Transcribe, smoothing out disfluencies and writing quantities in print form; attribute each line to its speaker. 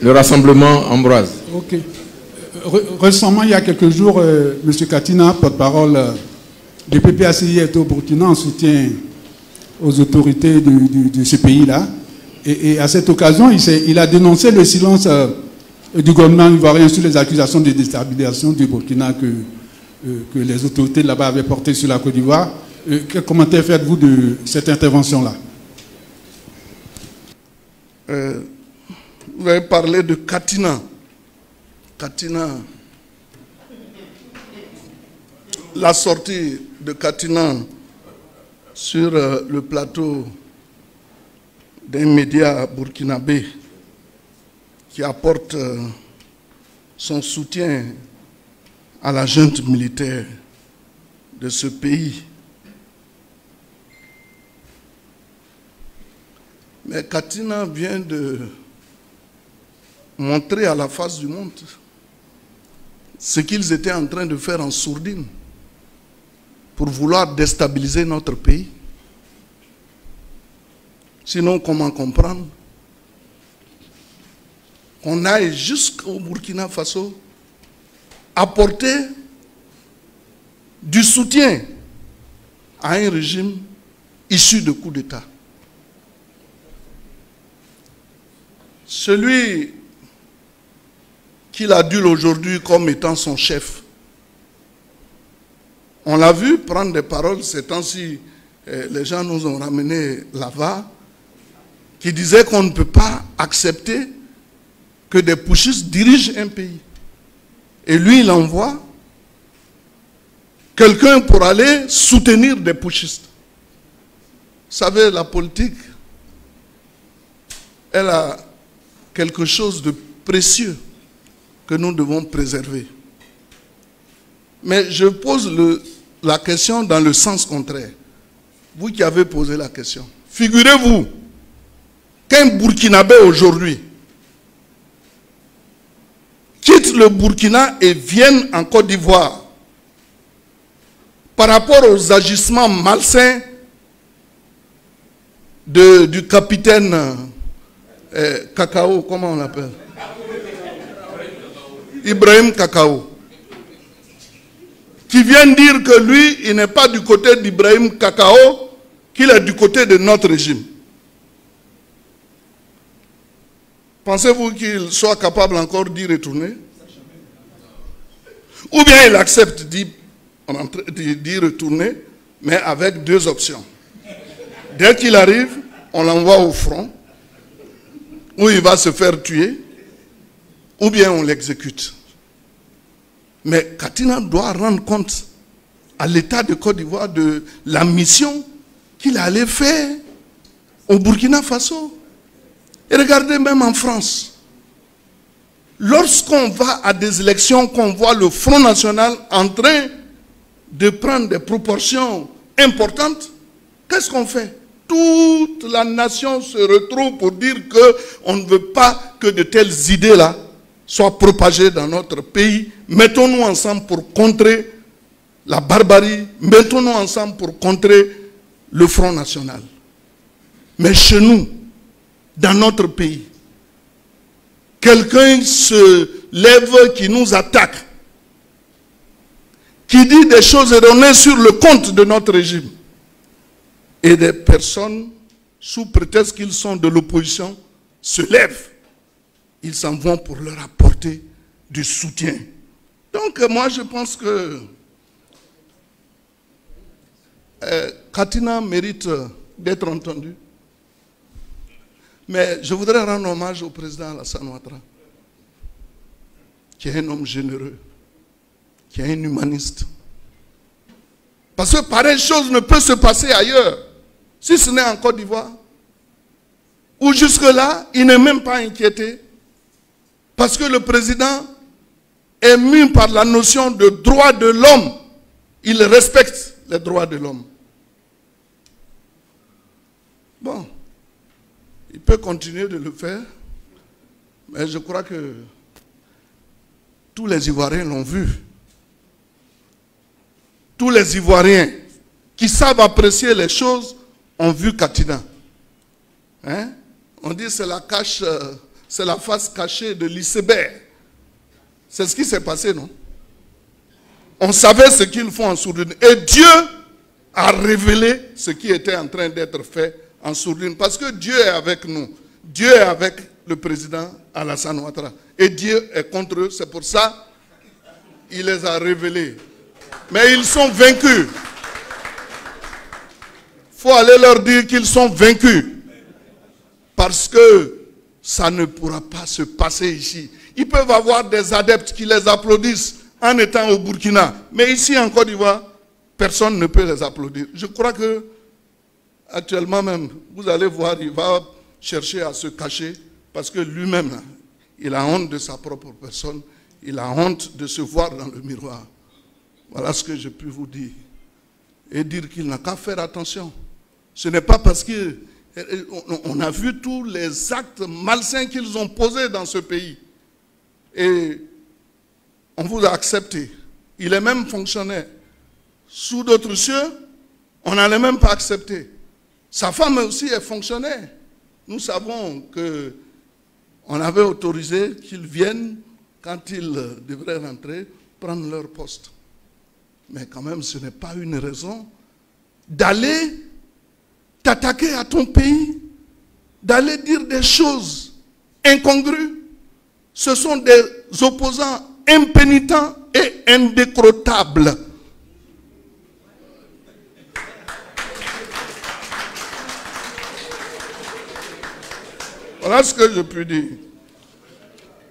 Speaker 1: Le Rassemblement, Ambroise.
Speaker 2: Ok. Récemment, il y a quelques jours, M. Katina, porte-parole du PPACI, est au Burkina en soutien aux autorités de ce pays-là. Et à cette occasion, il a dénoncé le silence du gouvernement ivoirien sur les accusations de déstabilisation du Burkina que les autorités là-bas avaient portées sur la Côte d'Ivoire. Quel commentaire faites-vous de cette intervention-là?
Speaker 3: Vous avez parlé de Katina. Katina. La sortie de Katina sur le plateau d'un média burkinabé qui apporte son soutien à la junte militaire de ce pays. Mais Katina vient de montrer à la face du monde ce qu'ils étaient en train de faire en sourdine pour vouloir déstabiliser notre pays. Sinon, comment comprendre qu'on aille jusqu'au Burkina Faso apporter du soutien à un régime issu de coup d'État? Celui qu'il adule aujourd'hui comme étant son chef, on l'a vu prendre des paroles ces temps-ci. Les gens nous ont ramené là-bas, qui disait qu'on ne peut pas accepter que des putschistes dirigent un pays. Et lui, il envoie quelqu'un pour aller soutenir des putschistes. Vous savez, la politique, elle a quelque chose de précieux que nous devons préserver. Mais je pose la question dans le sens contraire. Vous qui avez posé la question. Figurez-vous qu'un Burkinabé aujourd'hui quitte le Burkina et vienne en Côte d'Ivoire par rapport aux agissements malsains du capitaine Kakao, comment on l'appelle? Ibrahim Kakao. Qui vient dire que lui, il n'est pas du côté d'Ibrahim Kakao, qu'il est du côté de notre régime. Pensez-vous qu'il soit capable encore d'y retourner? Ou bien il accepte d'y retourner, mais avec deux options. Dès qu'il arrive, on l'envoie au front, où il va se faire tuer, ou bien on l'exécute. Mais Katina doit rendre compte à l'État de Côte d'Ivoire de la mission qu'il allait faire au Burkina Faso. Et regardez, même en France, lorsqu'on va à des élections, qu'on voit le Front National en train de prendre des proportions importantes, qu'est-ce qu'on fait? Toute la nation se retrouve pour dire qu'on ne veut pas que de telles idées-là soient propagées dans notre pays. Mettons-nous ensemble pour contrer la barbarie. Mettons-nous ensemble pour contrer le Front National. Mais chez nous, dans notre pays, quelqu'un se lève qui nous attaque, qui dit des choses erronées sur le compte de notre régime. Et des personnes, sous prétexte qu'ils sont de l'opposition, se lèvent. Ils s'en vont pour leur apporter du soutien. Donc moi je pense que Katina mérite d'être entendu. Mais je voudrais rendre hommage au président Alassane Ouattara, qui est un homme généreux, qui est un humaniste. Parce que pareille chose ne peut se passer ailleurs, si ce n'est en Côte d'Ivoire, où jusque-là, il n'est même pas inquiété, parce que le président est mu par la notion de droit de l'homme. Il respecte les droits de l'homme. Bon, il peut continuer de le faire, mais je crois que tous les Ivoiriens l'ont vu. Tous les Ivoiriens qui savent apprécier les choses ont vu Katina. Hein? On dit que c'est la cache c'est la face cachée de l'iceberg. C'est ce qui s'est passé, non? On savait ce qu'ils font en sourdine. Et Dieu a révélé ce qui était en train d'être fait en sourdine. Parce que Dieu est avec nous. Dieu est avec le président Alassane Ouattara. Et Dieu est contre eux. C'est pour ça qu'il les a révélés. Mais ils sont vaincus. Il faut aller leur dire qu'ils sont vaincus. Parce que ça ne pourra pas se passer ici. Ils peuvent avoir des adeptes qui les applaudissent en étant au Burkina. Mais ici en Côte d'Ivoire, personne ne peut les applaudir. Je crois que actuellement même, vous allez voir, il va chercher à se cacher parce que lui-même, il a honte de sa propre personne. Il a honte de se voir dans le miroir. Voilà ce que je peux vous dire. Et dire qu'il n'a qu'à faire attention. Ce n'est pas parce qu'on a vu tous les actes malsains qu'ils ont posés dans ce pays. Et on vous a accepté. Il est même fonctionnaire. Sous d'autres cieux, on n'allait même pas accepter. Sa femme aussi est fonctionnaire. Nous savons qu'on avait autorisé qu'ils viennent, quand ils devraient rentrer, prendre leur poste. Mais quand même, ce n'est pas une raison d'aller t'attaquer à ton pays, d'aller dire des choses incongrues. Ce sont des opposants impénitents et indécrottables. Voilà ce que je peux dire.